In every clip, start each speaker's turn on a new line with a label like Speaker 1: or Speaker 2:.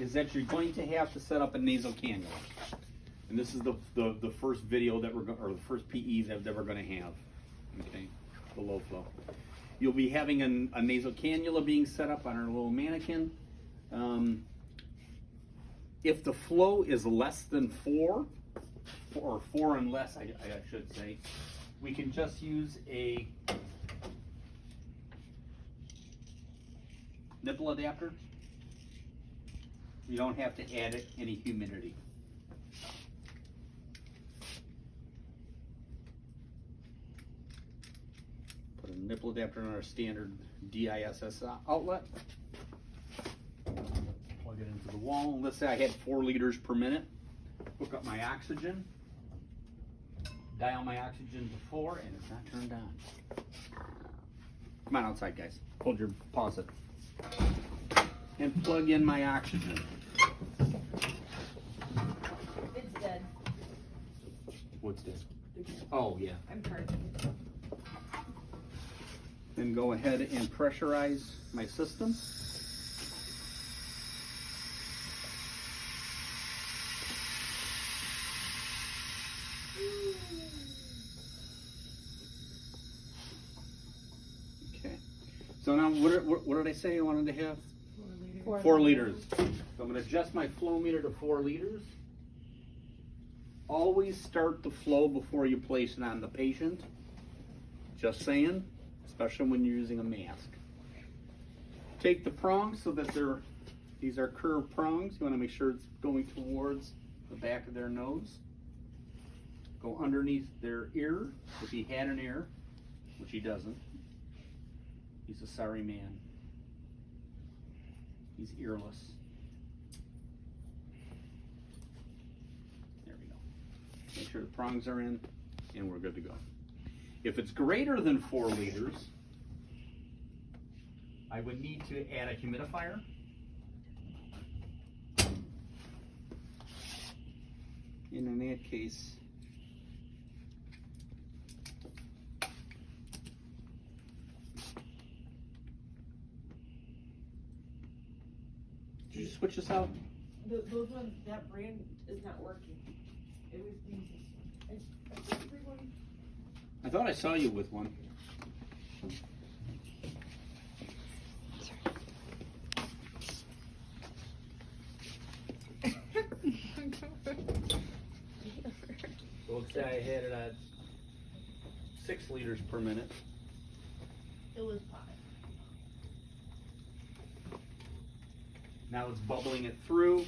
Speaker 1: is that you're going to have to set up a nasal cannula. And this is the first video that or the first PE that we're going to have, okay, the low flow. You'll be having a nasal cannula being set up on our little mannequin. If the flow is less than 4, or 4 and less, I should say, we can just use a nipple adapter. You don't have to add any humidity. Put a nipple adapter on our standard DISS outlet. Plug it into the wall. Let's say I had 4 liters per minute. Hook up my oxygen. Dial my oxygen to 4, and it's not turned on. Come on outside, guys. Pause it. And plug in my oxygen.
Speaker 2: It's dead.
Speaker 1: What's dead? Oh, yeah.
Speaker 2: I'm charging it.
Speaker 1: Then go ahead and pressurize my system. Okay. So now, what did I say I wanted to have? 4 liters. So I'm going to adjust my flow meter to 4 liters. Always start the flow before you place it on the patient. Just saying, especially when you're using a mask. Take the prongs so that these are curved prongs. You want to make sure it's going towards the back of their nose. Go underneath their ear, if he had an ear, which he doesn't. He's a sorry man. He's earless. There we go. Make sure the prongs are in, and we're good to go. If it's greater than 4 liters, I would need to add a humidifier. And in that case, did you switch this out?
Speaker 2: Those ones, that brand is not working. It was these. I took everyone.
Speaker 1: I thought I saw you with one. So let's say I had it at 6 liters per minute.
Speaker 2: It was 5.
Speaker 1: Now it's bubbling it through.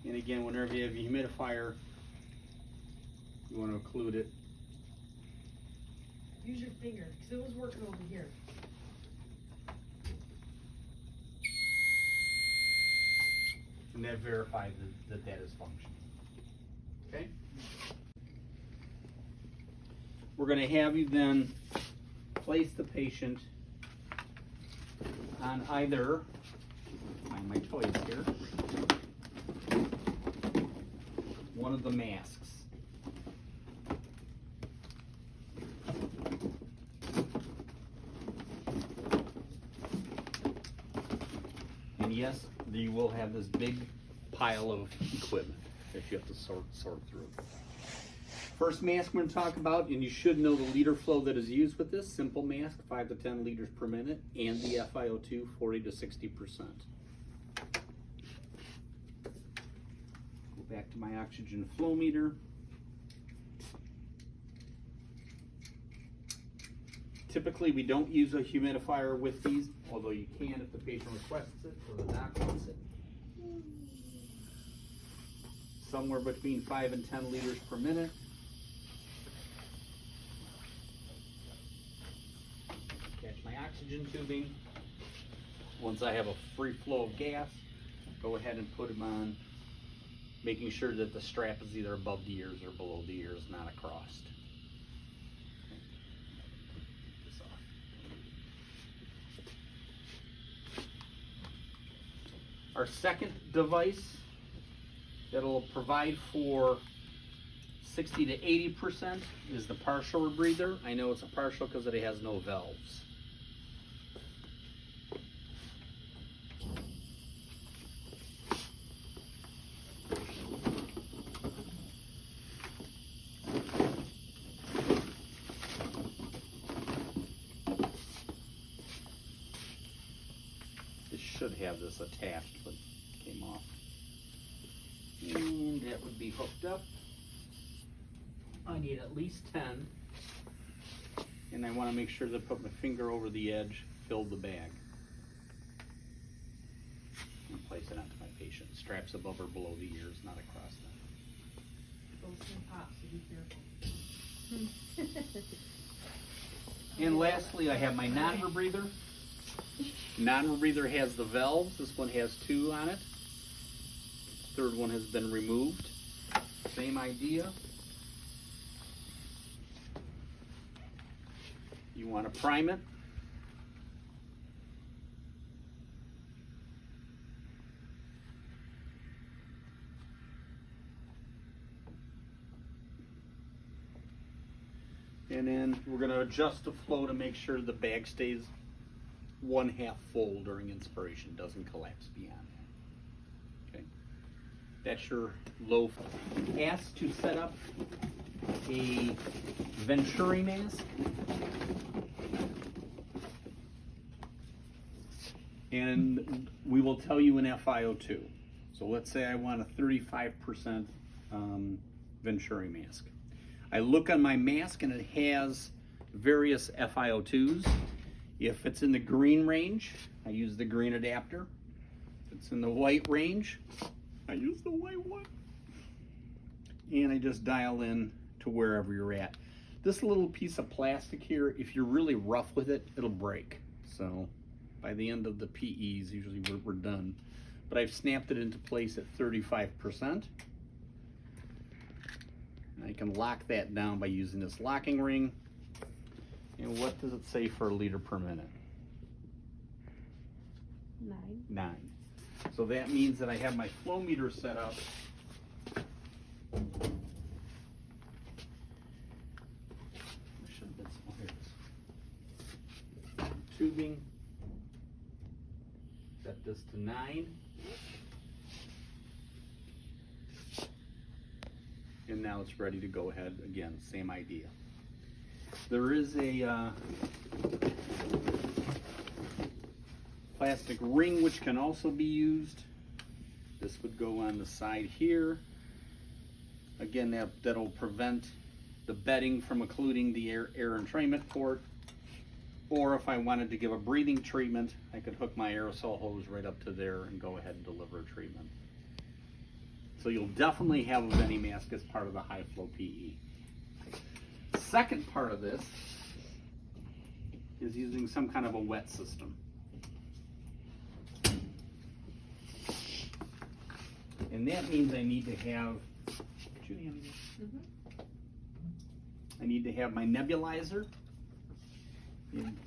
Speaker 1: And again, whenever you have a humidifier, you want to occlude it.
Speaker 2: Use your finger, because it was working over here.
Speaker 1: And that verifies that is functioning. Okay? We're going to have you then place the patient on either, find my toys here, one of the masks. And yes, you will have this big pile of equipment that you have to sort through. First mask we're going to talk about, and you should know the liter flow that is used with this. Simple mask, 5 to 10 liters per minute, and the FiO2, 40 to 60%. Go back to my oxygen flow meter. Typically, we don't use a humidifier with these, although you can if the patient requests it or the doc wants it. Somewhere between 5 and 10 liters per minute. Catch my oxygen tubing. Once I have a free flow of gas, go ahead and put them on, making sure that the strap is either above the ears or below the ears, not across. Our second device that'll provide for 60 to 80% is the partial rebreather. I know it's a partial because it has no valves. should have this attached, but came off. And that would be hooked up. I need at least 10. And I want to make sure that I put my finger over the edge, fill the bag. And place it onto my patient. Straps above or below the ears, not across them.
Speaker 2: Those can pop, so be careful.
Speaker 1: And lastly, I have my non-rebreather. Non-rebreather has the valves. This one has 2 on it. Third one has been removed. Same idea. You want to prime it. And then we're going to adjust the flow to make sure the bag stays 1/2 full during inspiration, doesn't collapse beyond that. Okay, that's your low. Asked to set up a Venturi mask, and we will tell you an FiO2. So let's say I want a 35% Venturi mask. I look on my mask and it has various FiO2s. If it's in the green range, I use the green adapter. If it's in the white range, I use the white one. And I just dial in to wherever you're at. This little piece of plastic here, if you're really rough with it, it'll break. So by the end of the PEs, usually we're done. But I've snapped it into place at 35%. I can lock that down by using this locking ring. And what does it say for a liter per minute? 9. So that means that I have my flow meter set up. Should have been some others. Tubing. Set this to 9. And now it's ready to go ahead. Again, same idea. There is a plastic ring which can also be used. This would go on the side here. Again, that'll prevent the bedding from occluding the air entrainment port. Or if I wanted to give a breathing treatment, I could hook my aerosol hose right up to there and go ahead and deliver a treatment. So you'll definitely have a Veni mask as part of the high flow PE. Second part of this is using some kind of a wet system. And that means I need to have, I need to have my nebulizer. And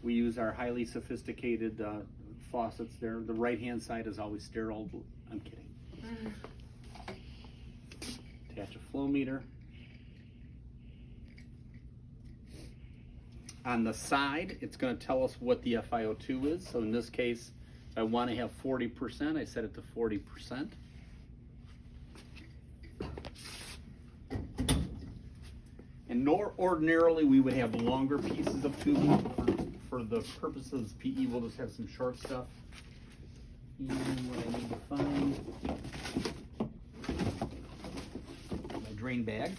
Speaker 1: we use our highly sophisticated faucets there. The right-hand side is always sterile. I'm kidding. Attach a flow meter. On the side, it's going to tell us what the FiO2 is. So in this case, if I want to have 40%, I set it to 40%. And ordinarily, we would have longer pieces of tubing. For the purposes of PE, we'll just have some short stuff. And what I need to find, my drain bag.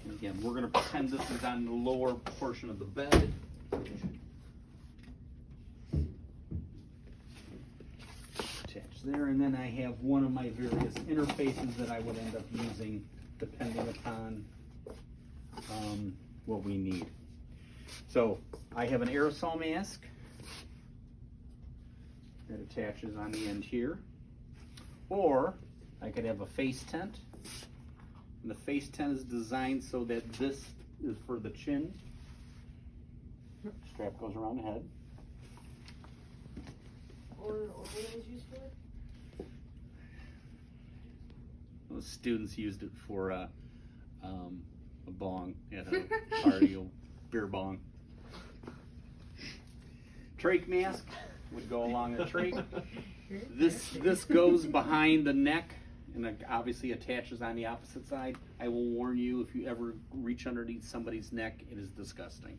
Speaker 1: And again, we're going to pretend this is on the lower portion of the bed. Attach there, and then I have one of my various interfaces that I would end up using depending upon what we need. So I have an aerosol mask that attaches on the end here, or I could have a face tent. And the face tent is designed so that this is for the chin. Strap goes around the head.
Speaker 2: Or what it was used for?
Speaker 1: Those students used it for a bong at a party, a beer bong. Trach mask would go along the trach. This goes behind the neck and it obviously attaches on the opposite side. I will warn you, if you ever reach underneath somebody's neck, it is disgusting.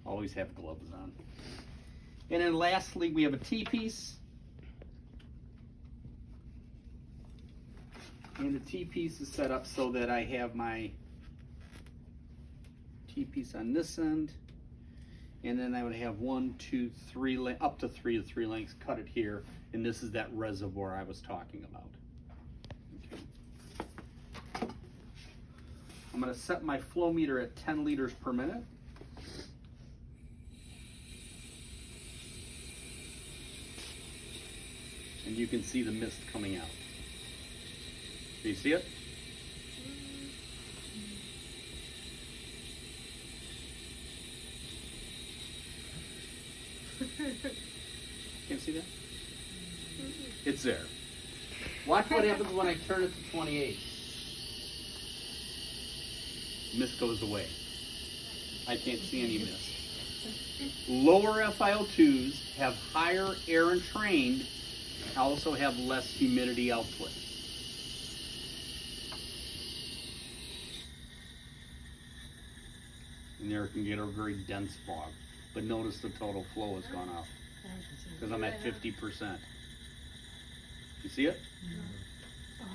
Speaker 1: Always have gloves on. And then lastly, we have a T-piece. And the T-piece is set up so that I have my T-piece on this end. And then I would have 1, 2, 3, up to 3 lengths cut it here. And this is that reservoir I was talking about. Okay. I'm going to set my flow meter at 10 liters per minute. And you can see the mist coming out. Do you see it? Can't see that? It's there. Watch what happens when I turn it to 28. Mist goes away. I can't see any mist. Lower FiO2s have higher air entrained, also have less humidity output. And there can get a very dense fog. But notice the total flow has gone up because I'm at 50%. You see it?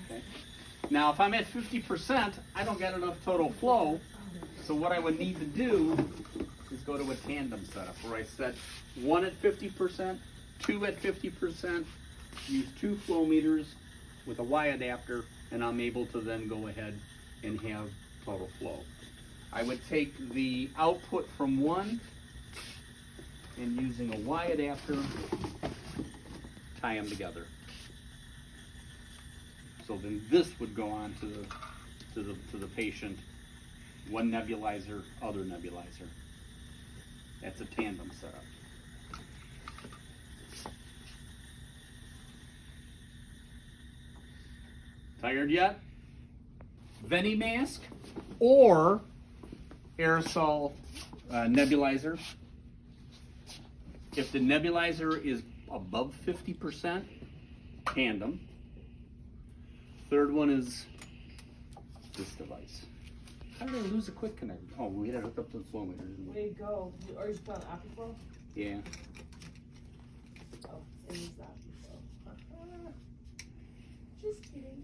Speaker 1: Okay. Now, if I'm at 50%, I don't get enough total flow. So what I would need to do is go to a tandem setup where I set 1 at 50%, 2 at 50%, use 2 flow meters with a Y adapter, and I'm able to then go ahead and have total flow. I would take the output from 1 and using a Y adapter, tie them together. So then this would go on to the patient, one nebulizer, other nebulizer. That's a tandem setup. Tired yet? Veni mask or aerosol nebulizer. If the nebulizer is above 50%, tandem. Third one is this device. How did I lose a quick connect? Oh, we had it hooked up to the flow meter, didn't we?
Speaker 2: Way to go. Or you spelled Optiflow?
Speaker 1: Yeah.
Speaker 2: Oh, it is Optiflow. Just kidding.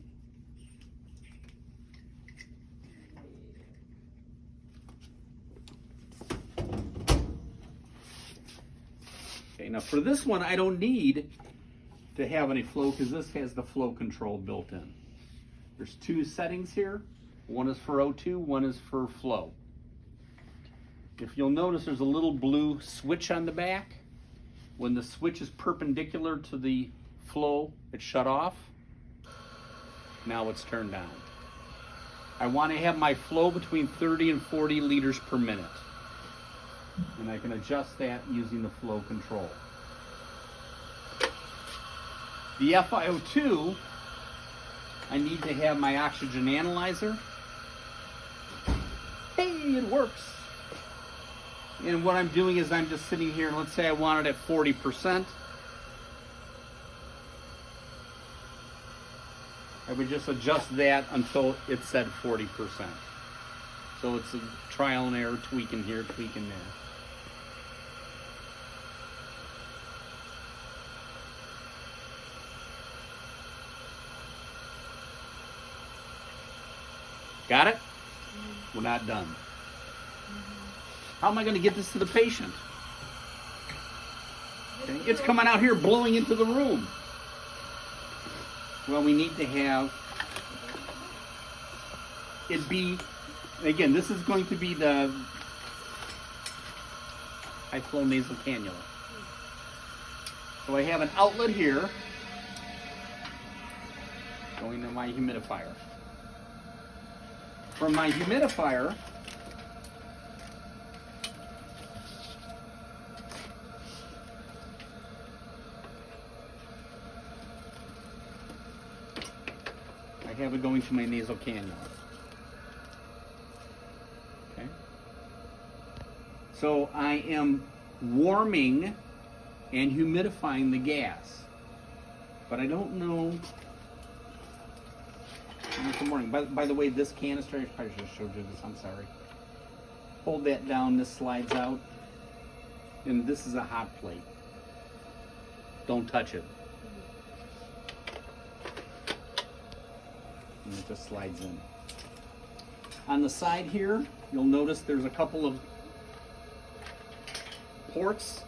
Speaker 1: Okay, now for this one, I don't need to have any flow because this has the flow control built in. There's 2 settings here. One is for O2, one is for flow. If you'll notice, there's a little blue switch on the back. When the switch is perpendicular to the flow, it's shut off. Now it's turned on. I want to have my flow between 30 and 40 liters per minute. And I can adjust that using the flow control. The FiO2, I need to have my oxygen analyzer. Hey, it works. And what I'm doing is I'm just sitting here, and let's say I want it at 40%. I would just adjust that until it said 40%. So it's a trial and error, tweaking here, tweaking there. Got it? We're not done. How am I going to get this to the patient? Okay. It's coming out here blowing into the room. Well, we need to have it be, again, this is going to be the high flow nasal cannula. So I have an outlet here going to my humidifier. From my humidifier, I have it going to my nasal cannula. Okay. So I am warming and humidifying the gas, but I don't know Good morning. By the way, this canister, I probably should have showed you this, I'm sorry. Hold that down, this slides out. And this is a hot plate. Don't touch it. And it just slides in. On the side here, you'll notice there's a couple of ports.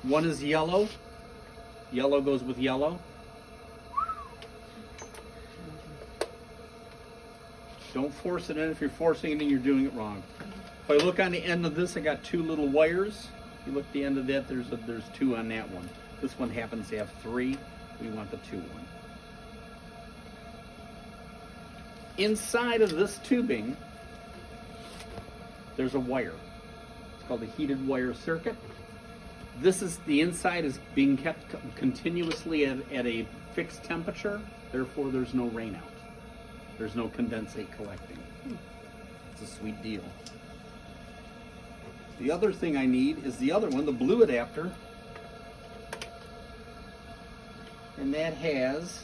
Speaker 1: One is yellow. Yellow goes with yellow. Don't force it in. If you're forcing it in, you're doing it wrong. If I look on the end of this, I got two little wires. If you look at the end of that, there's two on that one. This one happens to have three. We want the two one. Inside of this tubing, there's a wire. It's called a heated wire circuit. The inside is being kept continuously at a fixed temperature. Therefore, there's no rain out. There's no condensate collecting. It's a sweet deal. The other thing I need is the other one, the blue adapter. And that has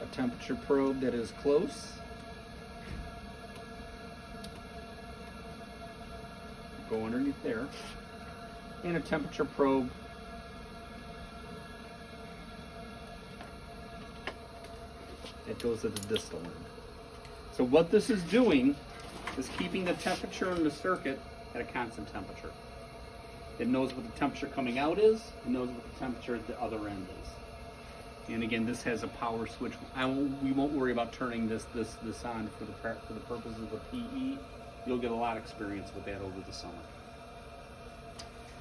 Speaker 1: a temperature probe that is close. Go underneath there. And a temperature probe that goes at the distal end. So what this is doing is keeping the temperature in the circuit at a constant temperature. It knows what the temperature coming out is. It knows what the temperature at the other end is. And again, this has a power switch. We won't worry about turning this on for the purposes of the PE. You'll get a lot of experience with that over the summer.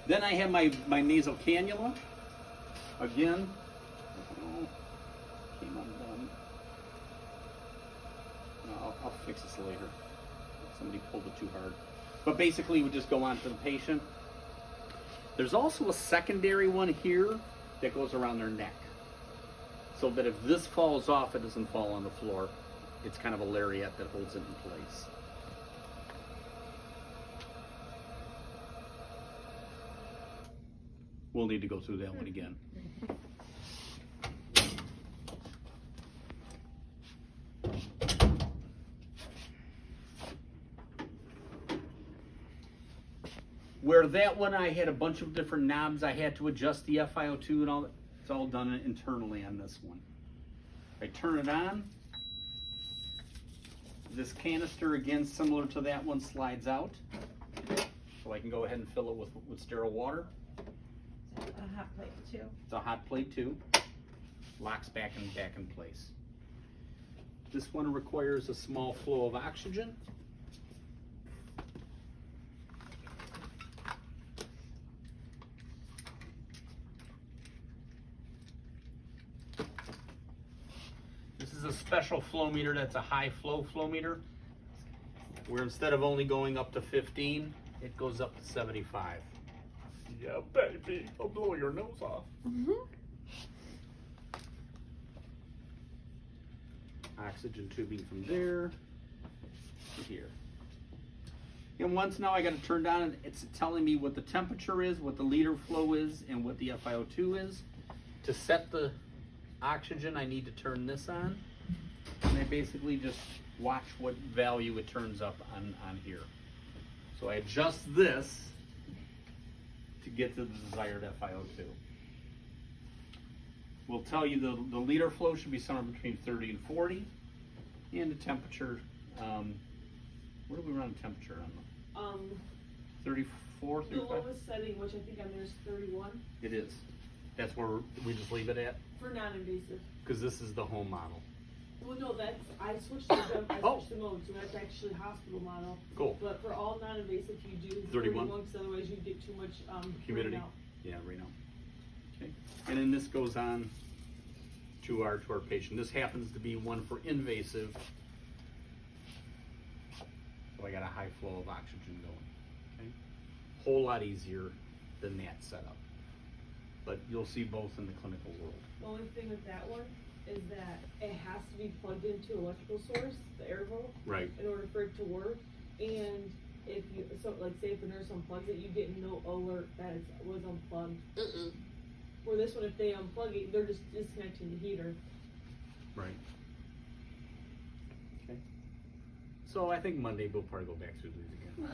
Speaker 1: Then I have my nasal cannula. Again, came undone. No, I'll fix this later. Somebody pulled it too hard. But basically, we just go on to the patient. There's also a secondary one here that goes around their neck. So that if this falls off, it doesn't fall on the floor. It's kind of a lariat that holds it in place. We'll need to go through that one again. Where that one, I had a bunch of different knobs. I had to adjust the FiO2 and all that. It's all done internally on this one. I turn it on. This canister, again, similar to that one, slides out. So I can go ahead and fill it with sterile water.
Speaker 2: A hot plate too.
Speaker 1: It's a hot plate too. Locks back in place. This one requires a small flow of oxygen. This is a special flow meter that's a high flow meter, where instead of only going up to 15, it goes up to 75. Yeah, baby, I'll blow your nose off.
Speaker 2: Mm-hmm.
Speaker 1: Oxygen tubing from there to here. And once now I got to turn down, and it's telling me what the temperature is, what the liter flow is, and what the FiO2 is. To set the oxygen, I need to turn this on. And I basically just watch what value it turns up on here. So I adjust this to get to the desired FiO2. We'll tell you the liter flow should be somewhere between 30 and 40. And the temperature, what do we run temperature on? 34,
Speaker 2: The
Speaker 1: 35?
Speaker 2: lowest setting, which I think on there is 31
Speaker 1: It is. That's where we just leave it at?
Speaker 2: for non-invasive.
Speaker 1: Because this is the home model.
Speaker 2: Well, no, I switched the
Speaker 1: Oh.
Speaker 2: mode, so that's actually hospital model.
Speaker 1: Cool.
Speaker 2: But for all non-invasive, you do
Speaker 1: 31?
Speaker 2: because otherwise you'd get too much
Speaker 1: Humidity.
Speaker 2: burnout.
Speaker 1: Yeah, right now. Okay. And then this goes on to our patient. This happens to be one for invasive. So I got a high flow of oxygen going. Okay. Whole lot easier than that setup. But you'll see both in the clinical world.
Speaker 2: The only thing with that one is that it has to be plugged into an electrical source, the air hole,
Speaker 1: Right.
Speaker 2: in order for it to work. And if you, so like say if the nurse unplugs it, you get no alert that it was unplugged. Where this one, if they unplug it, they're just disconnecting the heater.
Speaker 1: Right. Okay. So I think Monday we'll probably go back through these again.